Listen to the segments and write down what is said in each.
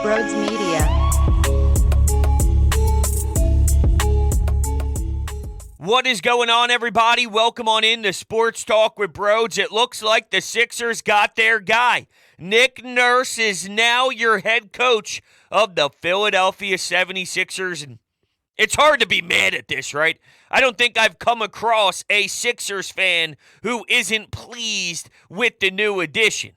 Broads Media. What is going on, everybody? Welcome on in to Sports Talk with Broads. It looks like the Sixers got their guy. Nick Nurse is now your head coach of the Philadelphia 76ers. And it's hard to be mad at this, right? I don't think I've come across a Sixers fan who isn't pleased with the new addition.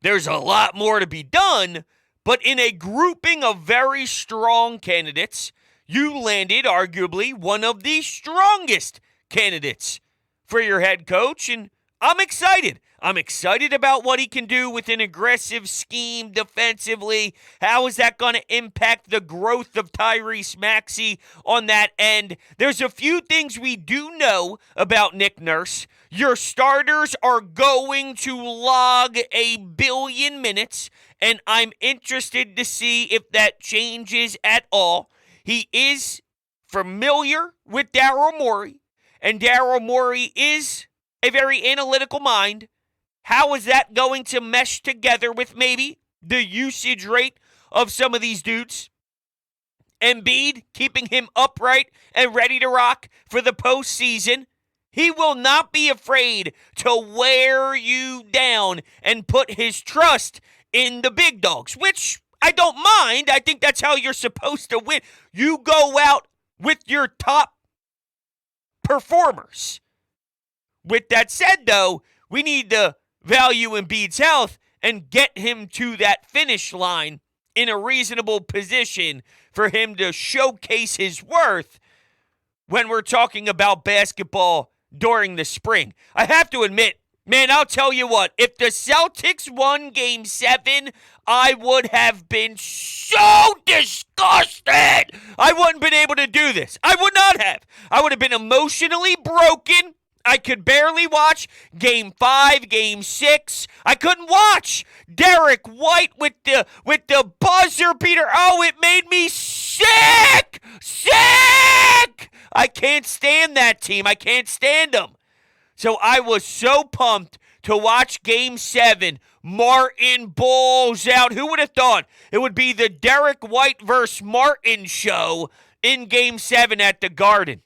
There's a lot more to be done, but in a grouping of very strong candidates, you landed arguably one of the strongest candidates for your head coach, and I'm excited. I'm excited about what he can do with an aggressive scheme defensively. How is that going to impact the growth of Tyrese Maxey on that end? There's a few things we do know about Nick Nurse. Your starters are going to log 1 billion minutes, and I'm interested to see if that changes at all. He is familiar with Daryl Morey, and Daryl Morey is a very analytical mind. How is that going to mesh together with maybe the usage rate of some of these dudes? Embiid, keeping him upright and ready to rock for the postseason. He will not be afraid to wear you down and put his trust in the big dogs, which I don't mind. I think that's how you're supposed to win. You go out with your top performers. With that said, though, we need to value Embiid's health and get him to that finish line in a reasonable position for him to showcase his worth when we're talking about basketball during the spring. I have to admit, man, I'll tell you what, if the Celtics won Game 7, I would have been so disgusted. I wouldn't been able to do this. I would not have. I would have been emotionally broken. I could barely watch Game 5, Game 6. I couldn't watch Derek White with the buzzer beater. Oh, it made me sick! Sick! I can't stand that team. I can't stand them. So I was so pumped to watch Game 7. Martin balls out. Who would have thought it would be the Derek White versus Martin show in Game 7 at the Garden?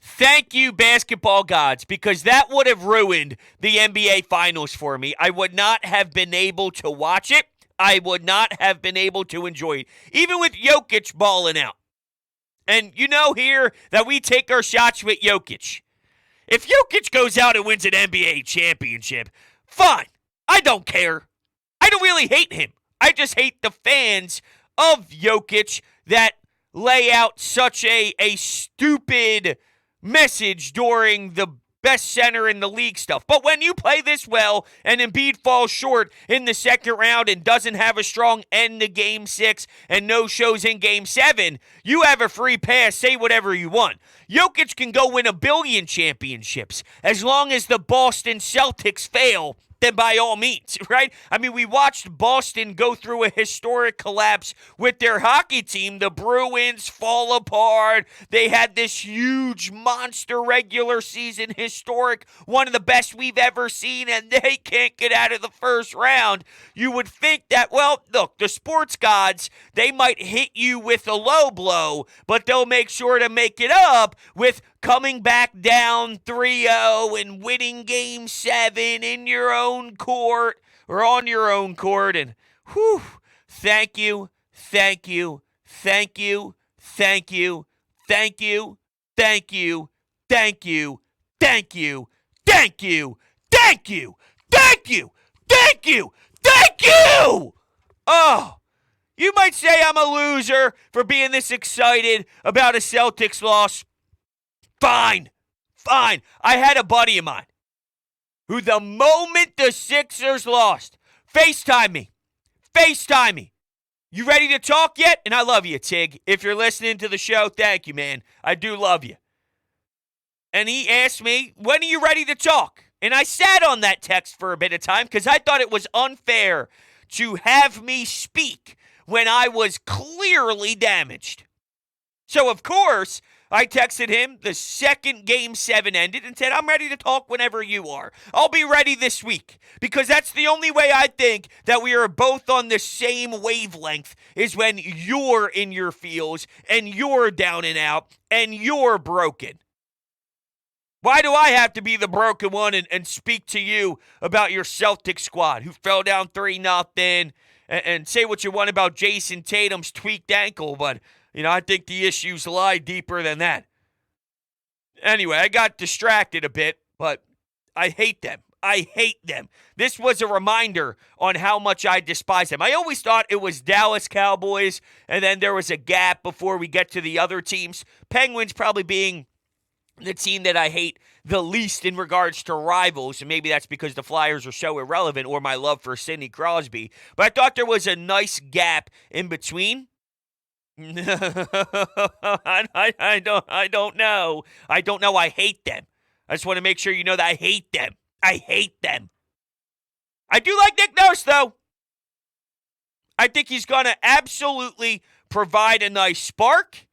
Thank you, basketball gods, because that would have ruined the NBA Finals for me. I would not have been able to watch it. I would not have been able to enjoy it, even with Jokic balling out. And you know here that we take our shots with Jokic. If Jokic goes out and wins an NBA championship, fine. I don't care. I don't really hate him. I just hate the fans of Jokic that lay out such a stupid message during the best center in the league stuff. But when you play this well and Embiid falls short in the second round and doesn't have a strong end to Game 6 and no shows in Game 7, you have a free pass. Say whatever you want. Jokic can go win 1 billion championships as long as the Boston Celtics fail. Then by all means, right? I mean, we watched Boston go through a historic collapse with their hockey team. The Bruins fall apart. They had this huge monster regular season, historic, one of the best we've ever seen, and they can't get out of the first round. You would think that, well, look, the sports gods, they might hit you with a low blow, but they'll make sure to make it up with coming back down 3-0 and winning Game 7 in your own court or on your own court. And whew, thank you, thank you, thank you, thank you, thank you, thank you, thank you, thank you, thank you, thank you, thank you, thank you, thank you. Oh, you might say I'm a loser for being this excited about a Celtics loss. Fine. I had a buddy of mine who the moment the Sixers lost, FaceTime me. You ready to talk yet? And I love you, Tig. If you're listening to the show, thank you, man. I do love you. And he asked me, when are you ready to talk? And I sat on that text for a bit of time because I thought it was unfair to have me speak when I was clearly damaged. So, of course, I texted him the second Game 7 ended and said, I'm ready to talk whenever you are. I'll be ready this week. Because that's the only way I think that we are both on the same wavelength is when you're in your feels and you're down and out and you're broken. Why do I have to be the broken one and speak to you about your Celtics squad who fell down 3-0 and say what you want about Jason Tatum's tweaked ankle, but I think the issues lie deeper than that. Anyway, I got distracted a bit, but I hate them. I hate them. This was a reminder on how much I despise them. I always thought it was Dallas Cowboys, and then there was a gap before we get to the other teams. Penguins probably being the team that I hate the least in regards to rivals, and maybe that's because the Flyers are so irrelevant or my love for Sidney Crosby. But I thought there was a nice gap in between. I don't know. I don't know. I hate them. I just want to make sure you know that I hate them. I hate them. I do like Nick Nurse, though. I think he's going to absolutely provide a nice spark.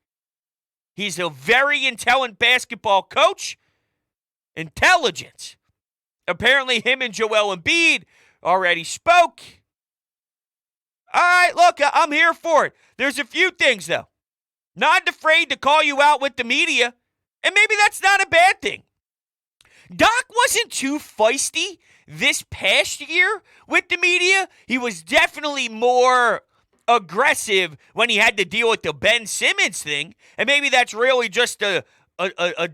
He's a very intelligent basketball coach. Intelligent. Apparently, him and Joel Embiid already spoke. All right, look, I'm here for it. There's a few things, though. Not afraid to call you out with the media, and maybe that's not a bad thing. Doc wasn't too feisty this past year with the media. He was definitely more aggressive when he had to deal with the Ben Simmons thing, and maybe that's really just a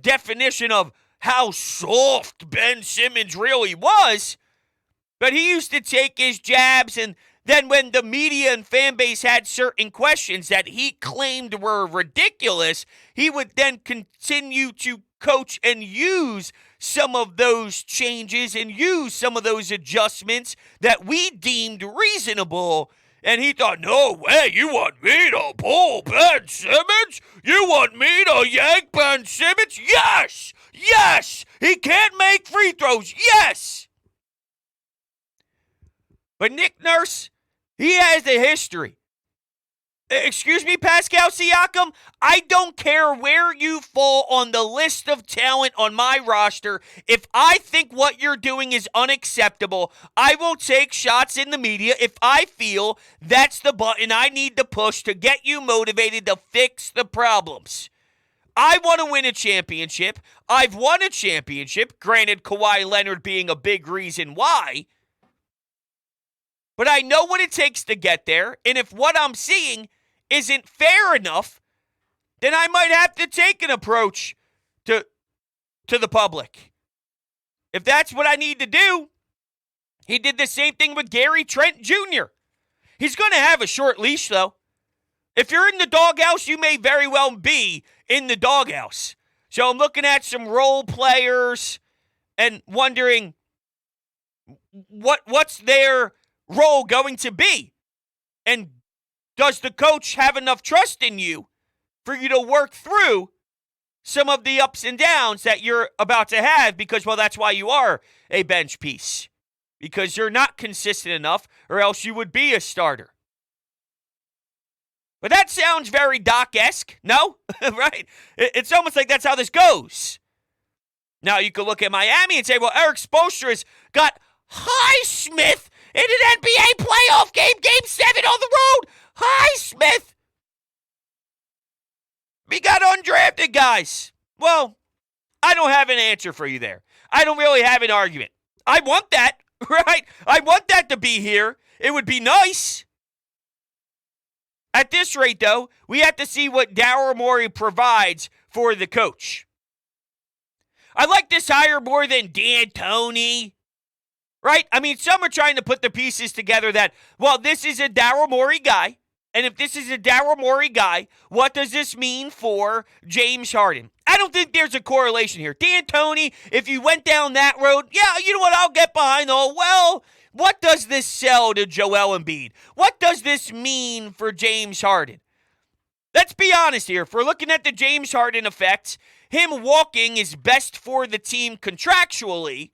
definition of how soft Ben Simmons really was. But he used to take his jabs, and then when the media and fan base had certain questions that he claimed were ridiculous, he would then continue to coach and use some of those changes and use some of those adjustments that we deemed reasonable. And he thought, no way, you want me to pull Ben Simmons? You want me to yank Ben Simmons? Yes! Yes! He can't make free throws. Yes! But Nick Nurse, he has a history. Excuse me, Pascal Siakam? I don't care where you fall on the list of talent on my roster. If I think what you're doing is unacceptable, I will take shots in the media if I feel that's the button I need to push to get you motivated to fix the problems. I want to win a championship. I've won a championship, granted Kawhi Leonard being a big reason why. But I know what it takes to get there, and if what I'm seeing isn't fair enough, then I might have to take an approach to the public. If that's what I need to do, he did the same thing with Gary Trent Jr. He's going to have a short leash, though. If you're in the doghouse, you may very well be in the doghouse. So I'm looking at some role players and wondering what's their role going to be? And does the coach have enough trust in you for you to work through some of the ups and downs that you're about to have? Because, well, that's why you are a bench piece. Because you're not consistent enough, or else you would be a starter. But that sounds very Doc-esque, no? Right? It's almost like that's how this goes. Now, you could look at Miami and say, well, Eric Spoelstra has got Highsmith in an NBA playoff game, Game 7 on the road. Highsmith. We got undrafted guys. Well, I don't have an answer for you there. I don't really have an argument. I want that, right? I want that to be here. It would be nice. At this rate, though, we have to see what Daryl Morey provides for the coach. I like this hire more than D'Antoni. Right? I mean, some are trying to put the pieces together that, well, this is a Daryl Morey guy. And if this is a Daryl Morey guy, what does this mean for James Harden? I don't think there's a correlation here. D'Antoni, if you went down that road, yeah, you know what? I'll get behind the whole, well, what does this sell to Joel Embiid? What does this mean for James Harden? Let's be honest here. If we're looking at the James Harden effect, him walking is best for the team contractually.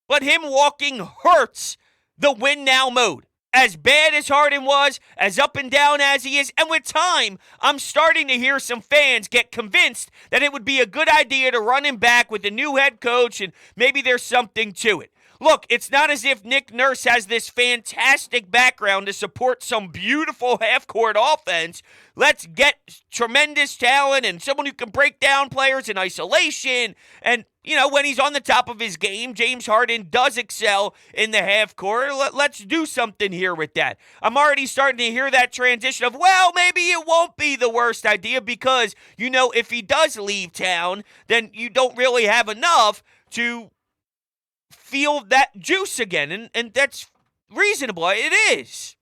But him walking hurts the win now mode. as bad as Harden was, as up and down as he is, and with time, I'm starting to hear some fans get convinced that it would be a good idea to run him back with a new head coach, and maybe there's something to it. Look, it's not as if Nick Nurse has this fantastic background to support some beautiful half-court offense. Let's get tremendous talent and someone who can break down players in isolation. And, when he's on the top of his game, James Harden does excel in the half-court. Let's do something here with that. I'm already starting to hear that transition of, well, maybe it won't be the worst idea because, if he does leave town, then you don't really have enough to feel that juice again, and that's reasonable. It is.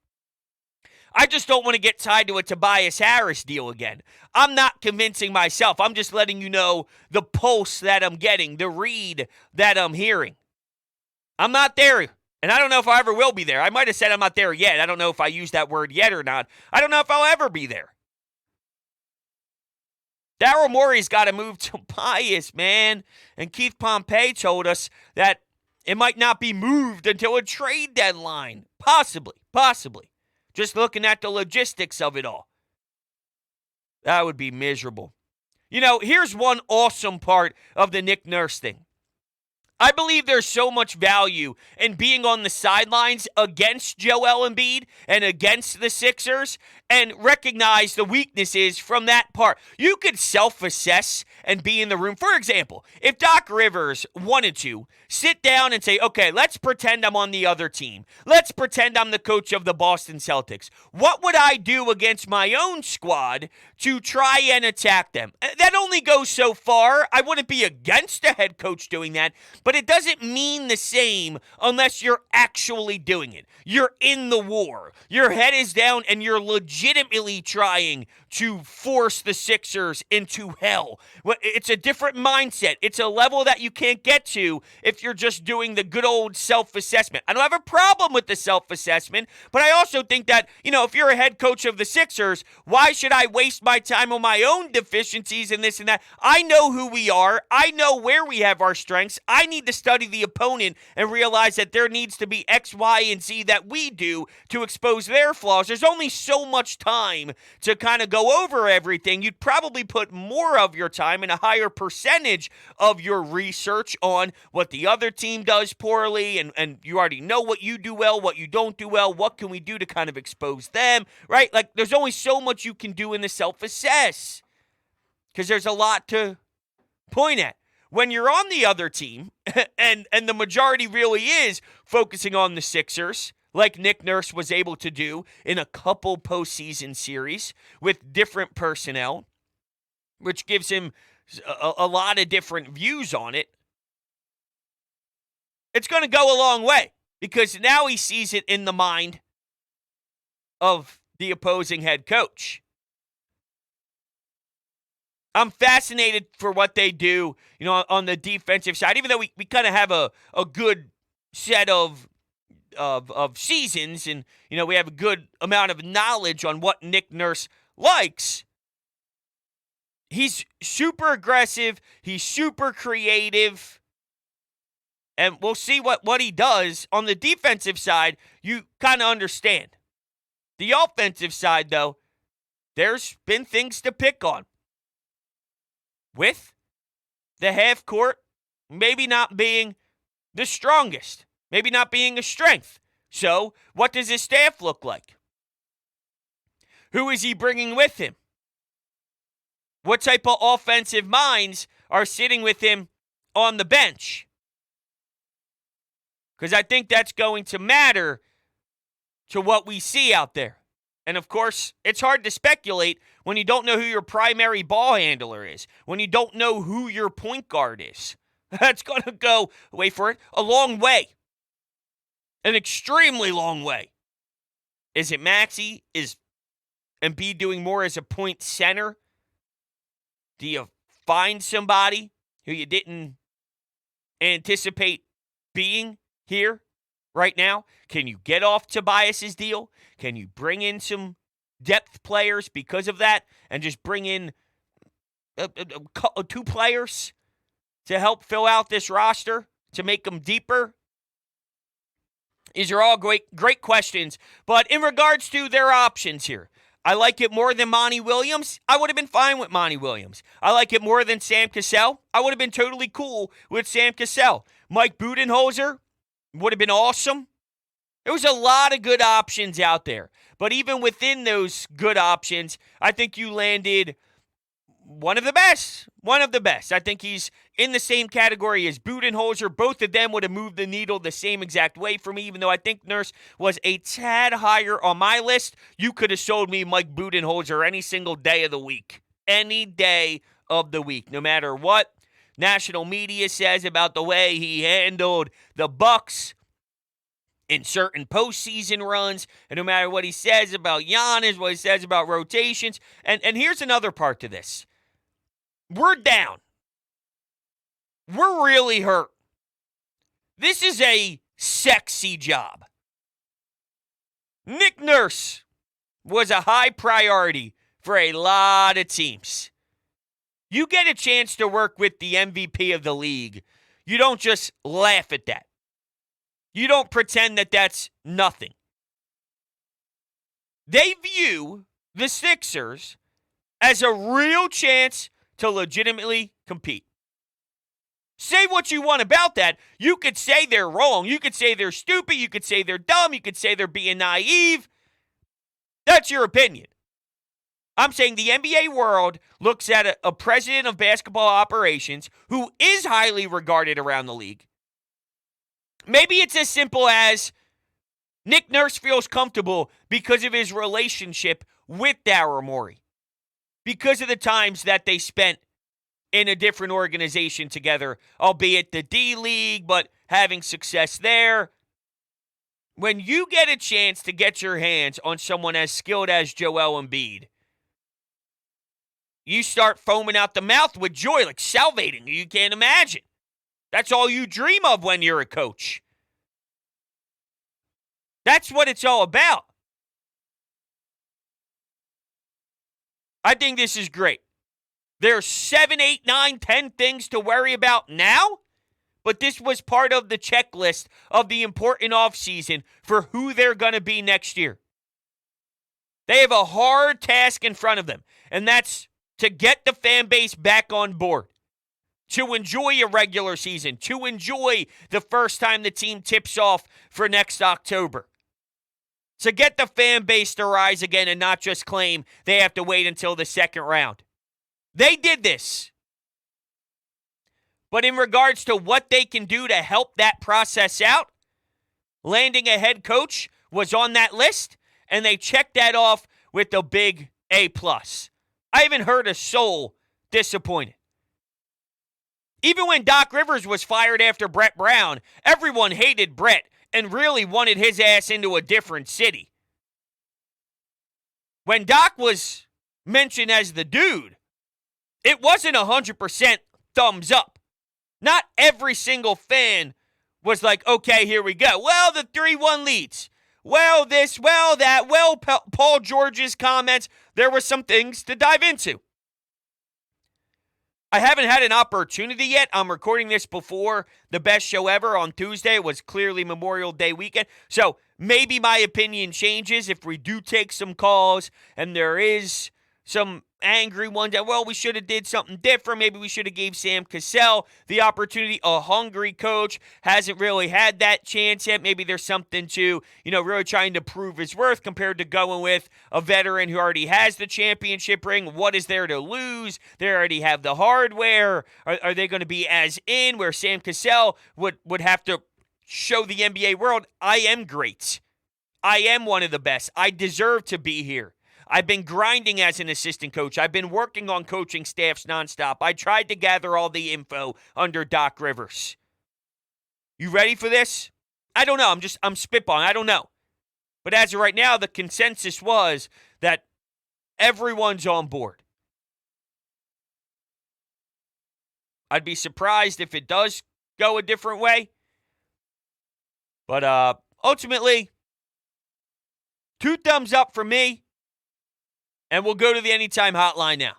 I just don't want to get tied to a Tobias Harris deal again. I'm not convincing myself. I'm just letting you know the pulse that I'm getting, the read that I'm hearing. I'm not there, and I don't know if I ever will be there. I might have said I'm not there yet. I don't know if I used that word yet or not. I don't know if I'll ever be there. Daryl Morey's got to move Tobias, man. And Keith Pompey told us that it might not be moved until a trade deadline. Possibly. Just looking at the logistics of it all. That would be miserable. Here's one awesome part of the Nick Nurse thing. I believe there's so much value in being on the sidelines against Joel Embiid and against the Sixers and recognize the weaknesses from that part. You could self-assess and be in the room. For example, if Doc Rivers wanted to sit down and say, okay, let's pretend I'm on the other team. Let's pretend I'm the coach of the Boston Celtics. What would I do against my own squad to try and attack them? That only goes so far. I wouldn't be against a head coach doing that, but it doesn't mean the same unless you're actually doing it. You're in the war. Your head is down and you're legitimately trying to force the Sixers into hell. It's a different mindset. It's a level that you can't get to if you're just doing the good old self-assessment. I don't have a problem with the self-assessment, but I also think that, if you're a head coach of the Sixers, why should I waste my time on my own deficiencies and this and that? I know who we are. I know where we have our strengths. I need to study the opponent and realize that there needs to be X, Y, and Z that we do to expose their flaws. There's only so much time to kind of go over everything. You'd probably put more of your time and a higher percentage of your research on what the other team does poorly, and you already know what you do well, what you don't do well, what can we do to kind of expose them, right? Like, there's only so much you can do in the self-assess because there's a lot to point at. When you're on the other team, and the majority really is focusing on the Sixers, like Nick Nurse was able to do in a couple postseason series with different personnel, which gives him a lot of different views on it, it's going to go a long way because now he sees it in the mind of the opposing head coach. I'm fascinated for what they do, on the defensive side, even though we kind of have a good set of seasons and, we have a good amount of knowledge on what Nick Nurse likes. He's super aggressive. He's super creative. And we'll see what he does. On the defensive side, you kind of understand. The offensive side, though, there's been things to pick on. With the half court maybe not being the strongest, maybe not being a strength. So, what does his staff look like? Who is he bringing with him? What type of offensive minds are sitting with him on the bench? Because I think that's going to matter to what we see out there. And, of course, it's hard to speculate when you don't know who your primary ball handler is, when you don't know who your point guard is. That's going to go, wait for it, a long way. An extremely long way. Is it Maxey? Is Embiid doing more as a point center? Do you find somebody who you didn't anticipate being here right now? Can you get off Tobias's deal? Can you bring in some depth players because of that and just bring in two players to help fill out this roster to make them deeper? These are all great questions. But in regards to their options here, I like it more than Monty Williams. I would have been fine with Monty Williams. I like it more than Sam Cassell. I would have been totally cool with Sam Cassell. Mike Budenholzer would have been awesome. There was a lot of good options out there. But even within those good options, I think you landed one of the best. One of the best. I think he's in the same category as Budenholzer. Both of them would have moved the needle the same exact way for me, even though I think Nurse was a tad higher on my list. You could have sold me Mike Budenholzer any single day of the week. Any day of the week, no matter what national media says about the way he handled the Bucks in certain postseason runs, and no matter what he says about Giannis, what he says about rotations. And here's another part to this. We're down. We're really hurt. This is a sexy job. Nick Nurse was a high priority for a lot of teams. You get a chance to work with the MVP of the league. You don't just laugh at that. You don't pretend that that's nothing. They view the Sixers as a real chance to legitimately compete. Say what you want about that. You could say they're wrong. You could say they're stupid. You could say they're dumb. You could say they're being naive. That's your opinion. I'm saying the NBA world looks at a president of basketball operations who is highly regarded around the league. Maybe it's as simple as Nick Nurse feels comfortable because of his relationship with Daryl Morey, because of the times that they spent in a different organization together, albeit the D-League, but having success there. When you get a chance to get your hands on someone as skilled as Joel Embiid, you start foaming out the mouth with joy, like salivating. You can't imagine. That's all you dream of when you're a coach. That's what it's all about. I think this is great. There's 7, 8, 9, 10 things to worry about now, but this was part of the checklist of the important offseason for who they're going to be next year. They have a hard task in front of them, and that's to get the fan base back on board, to enjoy a regular season, to enjoy the first time the team tips off for next October, to get the fan base to rise again and not just claim they have to wait until the second round. They did this. But in regards to what they can do to help that process out, landing a head coach was on that list, and they checked that off with a big A+. I haven't heard a soul disappointed. Even when Doc Rivers was fired after Brett Brown, everyone hated Brett and really wanted his ass into a different city. When Doc was mentioned as the dude, it wasn't 100% thumbs up. Not every single fan was like, okay, here we go. Well, the 3-1 leads. Well, this, well, that. Well, Paul George's comments. There were some things to dive into. I haven't had an opportunity yet. I'm recording this before the best show ever on Tuesday. It was clearly Memorial Day weekend. So maybe my opinion changes if we do take some calls and there is some angry ones that, well, we should have did something different. Maybe we should have gave Sam Cassell the opportunity. A hungry coach hasn't really had that chance yet. Maybe there's something to, really trying to prove his worth compared to going with a veteran who already has the championship ring. What is there to lose? They already have the hardware. Are they going to be as in where Sam Cassell would have to show the NBA world, I am great. I am one of the best. I deserve to be here. I've been grinding as an assistant coach. I've been working on coaching staffs nonstop. I tried to gather all the info under Doc Rivers. You ready for this? I don't know. I'm spitballing. I don't know. But as of right now, the consensus was that everyone's on board. I'd be surprised if it does go a different way. But ultimately, 2 thumbs up for me. And we'll go to the Anytime Hotline now.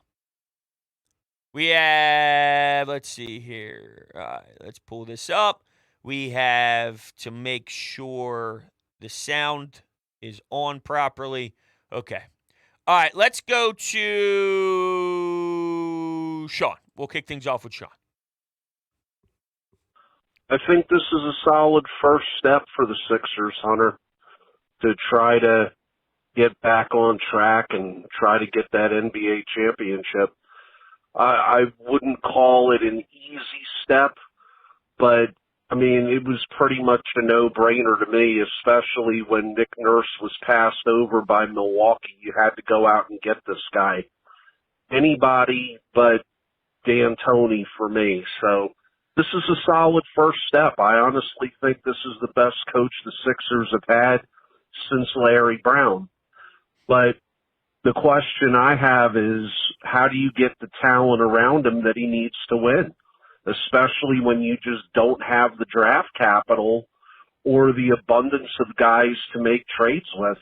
We have, let's see here. All right, let's pull this up. We have to make sure the sound is on properly. Okay. All right, let's go to Sean. We'll kick things off with Sean. I think this is a solid first step for the Sixers, Hunter, to try to get back on track and try to get that NBA championship. I wouldn't call it an easy step, but I mean, it was pretty much a no-brainer to me, especially when Nick Nurse was passed over by Milwaukee. You had to go out and get this guy. Anybody but D'Antoni for me. So this is a solid first step. I honestly think this is the best coach the Sixers have had since Larry Brown. But the question I have is, how do you get the talent around him that he needs to win, especially when you just don't have the draft capital or the abundance of guys to make trades with?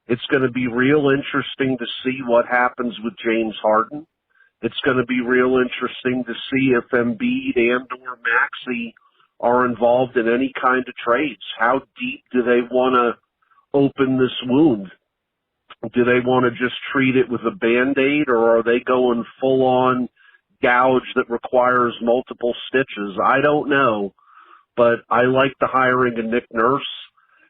It's going to be real interesting to see what happens with James Harden. It's going to be real interesting to see if Embiid and or Maxey are involved in any kind of trades. How deep do they want to open this wound? Do they want to just treat it with a Band-Aid, or are they going full-on gouge that requires multiple stitches? I don't know, but I like the hiring of Nick Nurse.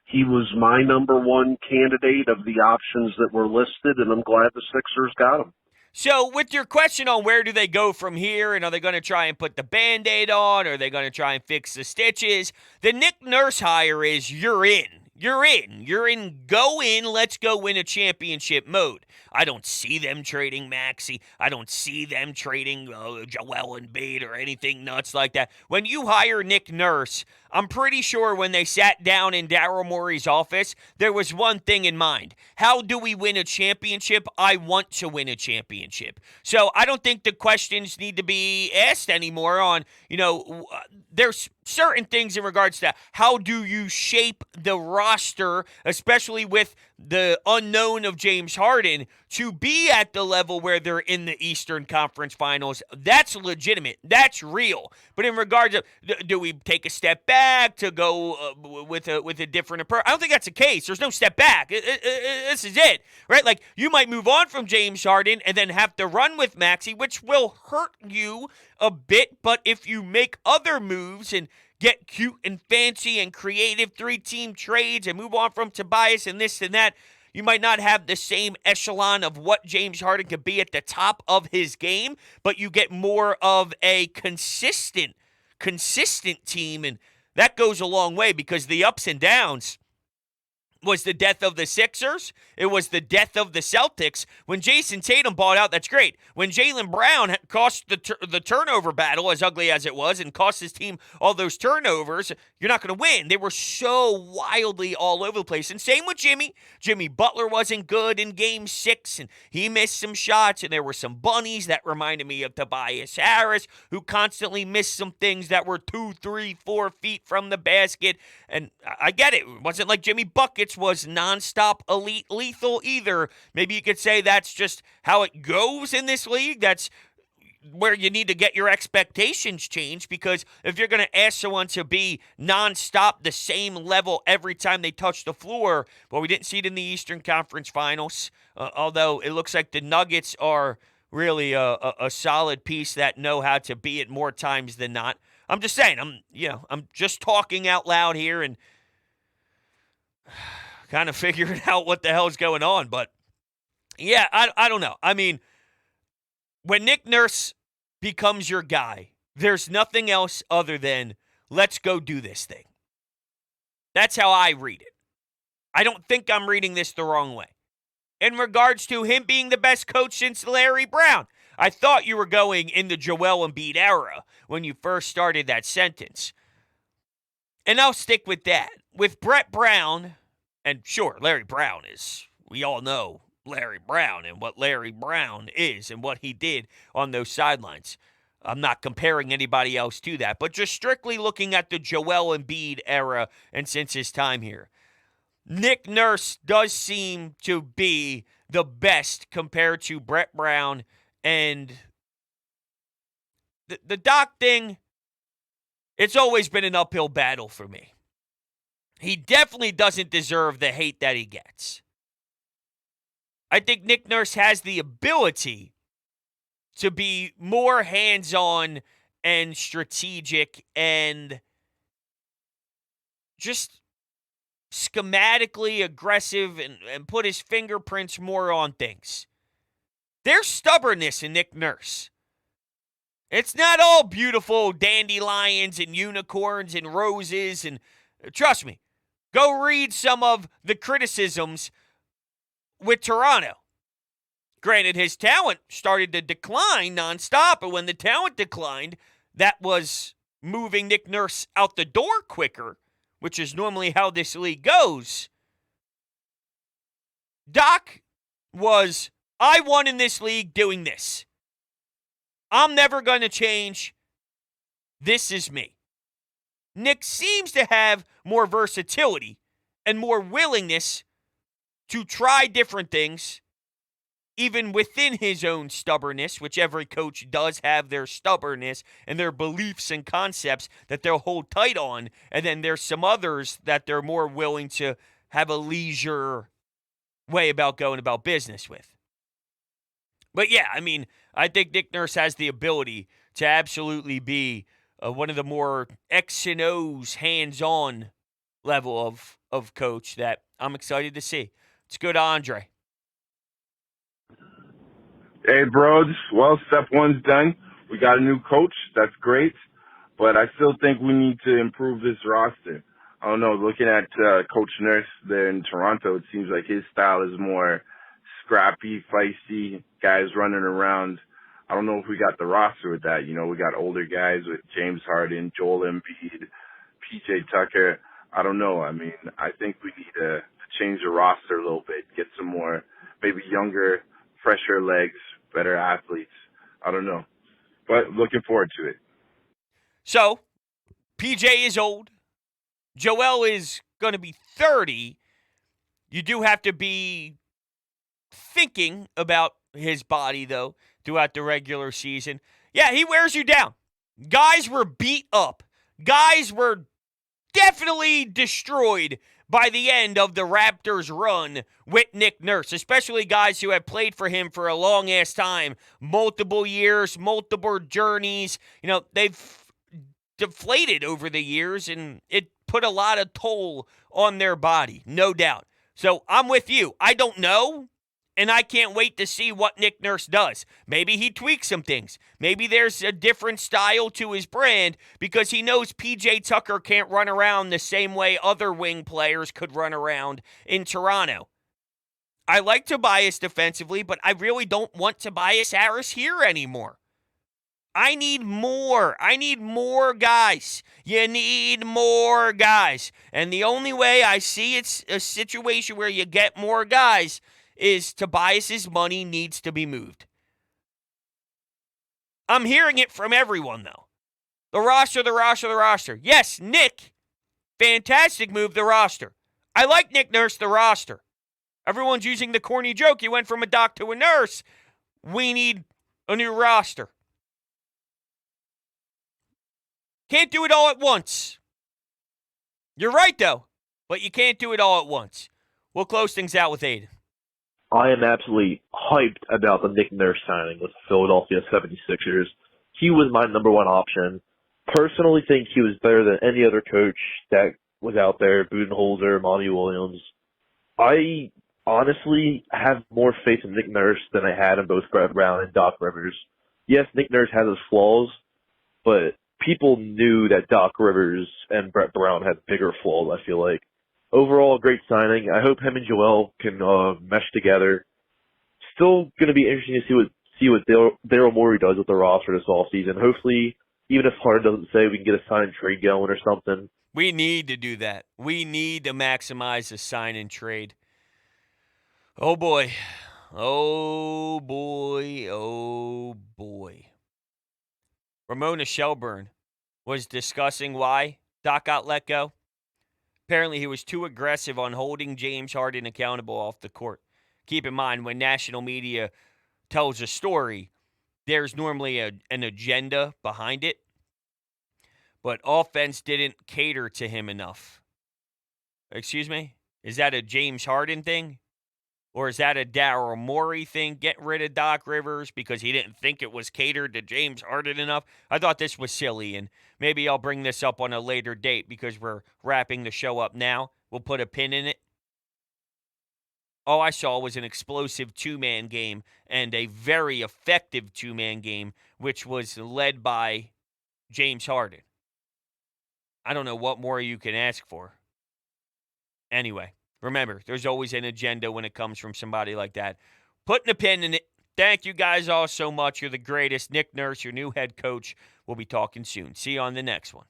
He was my number one candidate of the options that were listed, and I'm glad the Sixers got him. So, with your question on where do they go from here, and are they going to try and put the Band-Aid on, or are they going to try and fix the stitches, the Nick Nurse hire is you're in. You're in. You're in. Go in. Let's go win a championship mode. I don't see them trading Maxey. I don't see them trading Joel Embiid or anything nuts like that. When you hire Nick Nurse, I'm pretty sure when they sat down in Daryl Morey's office, there was one thing in mind. How do we win a championship? I want to win a championship. So I don't think the questions need to be asked anymore on, there's certain things in regards to how do you shape the roster, especially with the unknown of James Harden, to be at the level where they're in the Eastern Conference Finals. That's legitimate. That's real. But in regards to, do we take a step back to go with a different approach? I don't think that's the case. There's no step back. This is it, right? Like, you might move on from James Harden and then have to run with Maxey, which will hurt you a bit. But if you make other moves and get cute and fancy and creative three-team trades and move on from Tobias and this and that, you might not have the same echelon of what James Harden could be at the top of his game, but you get more of a consistent team, and that goes a long way because the ups and downs was the death of the Sixers. It was the death of the Celtics. When Jason Tatum bought out, that's great. When Jaylen Brown cost the turnover battle, as ugly as it was, and cost his team all those turnovers, you're not going to win. They were so wildly all over the place. And same with Jimmy. Jimmy Butler wasn't good in Game 6, and he missed some shots, and there were some bunnies that reminded me of Tobias Harris, who constantly missed some things that were 2, 3, 4 feet from the basket. And I get it. It wasn't like Jimmy Buckets was nonstop elite lethal either. Maybe you could say that's just how it goes in this league. That's where you need to get your expectations changed, because if you're going to ask someone to be nonstop the same level every time they touch the floor, well, we didn't see it in the Eastern Conference Finals, although it looks like the Nuggets are really a solid piece that know how to be it more times than not. I'm just saying, I'm just talking out loud here and kind of figuring out what the hell's going on. But yeah, I don't know. I mean, when Nick Nurse becomes your guy, there's nothing else other than let's go do this thing. That's how I read it. I don't think I'm reading this the wrong way. In regards to him being the best coach since Larry Brown, I thought you were going in the Joel Embiid era when you first started that sentence. And I'll stick with that. With Brett Brown, and sure, Larry Brown is, we all know Larry Brown and what Larry Brown is and what he did on those sidelines. I'm not comparing anybody else to that, but just strictly looking at the Joel Embiid era and since his time here. Nick Nurse does seem to be the best compared to Brett Brown, and the Doc thing, It's always been an uphill battle for me. He definitely doesn't deserve the hate that he gets. I think Nick Nurse has the ability to be more hands-on and strategic and just schematically aggressive and put his fingerprints more on things. There's stubbornness in Nick Nurse. It's not all beautiful dandelions and unicorns and roses. And trust me, go read some of the criticisms with Toronto. Granted, his talent started to decline nonstop, and when the talent declined, that was moving Nick Nurse out the door quicker, which is normally how this league goes. Doc was, I won in this league doing this. I'm never going to change. This is me. Nick seems to have more versatility and more willingness to try different things, even within his own stubbornness, which every coach does have their stubbornness and their beliefs and concepts that they'll hold tight on. And then there's some others that they're more willing to have a leisure way about going about business with. But yeah, I mean, I think Nick Nurse has the ability to absolutely be one of the more X and O's hands-on level of coach that I'm excited to see. Let's go to Andre. Hey, bros. Well, step one's done. We got a new coach. That's great. But I still think we need to improve this roster. I don't know. Looking at Coach Nurse there in Toronto, it seems like his style is more scrappy, feisty, guys running around. I don't know if we got the roster with that. You know, we got older guys with James Harden, Joel Embiid, PJ Tucker. I don't know. I mean, I think we need to change the roster a little bit, get some more maybe younger, fresher legs, better athletes. I don't know. But looking forward to it. So, PJ is old. Joel is going to be 30. You do have to be thinking about his body, though, throughout the regular season. Yeah, he wears you down. Guys were beat up. Guys were definitely destroyed by the end of the Raptors' run with Nick Nurse, especially guys who have played for him for a long-ass time, multiple years, multiple journeys. You know, they've deflated over the years, and it put a lot of toll on their body, no doubt. So I'm with you. I don't know, and I can't wait to see what Nick Nurse does. Maybe he tweaks some things. Maybe there's a different style to his brand because he knows PJ Tucker can't run around the same way other wing players could run around in Toronto. I like Tobias defensively, but I really don't want Tobias Harris here anymore. I need more. I need more guys. You need more guys. And the only way I see it's a situation where you get more guys is Tobias's money needs to be moved. I'm hearing it from everyone, though. The roster. Yes, Nick, fantastic move, the roster. I like Nick Nurse, the roster. Everyone's using the corny joke. You went from a doc to a nurse. We need a new roster. Can't do it all at once. You're right, though, but you can't do it all at once. We'll close things out with Aiden. I am absolutely hyped about the Nick Nurse signing with the Philadelphia 76ers. He was my number one option. Personally think he was better than any other coach that was out there, Budenholzer, Monty Williams. I honestly have more faith in Nick Nurse than I had in both Brett Brown and Doc Rivers. Yes, Nick Nurse has his flaws, but people knew that Doc Rivers and Brett Brown had bigger flaws, I feel like. Overall, a great signing. I hope him and Joel can mesh together. Still going to be interesting to see what Daryl Morey does with the roster this offseason. Hopefully, even if Harden doesn't say, we can get a sign and trade going or something. We need to do that. We need to maximize the sign and trade. Oh, boy. Oh, boy. Oh, boy. Ramona Shelburne was discussing why Doc got let go. Apparently, he was too aggressive on holding James Harden accountable off the court. Keep in mind, when national media tells a story, there's normally an agenda behind it. but offense didn't cater to him enough. Excuse me? Is that a James Harden thing? Or is that a Daryl Morey thing, getting rid of Doc Rivers because he didn't think it was catered to James Harden enough? I thought this was silly, and maybe I'll bring this up on a later date because we're wrapping the show up now. We'll put a pin in it. All I saw was an explosive two-man game and a very effective two-man game, which was led by James Harden. I don't know what more you can ask for. Anyway, remember, there's always an agenda when it comes from somebody like that. Putting a pin in it. Thank you guys all so much. You're the greatest. Nick Nurse, your new head coach. We'll be talking soon. See you on the next one.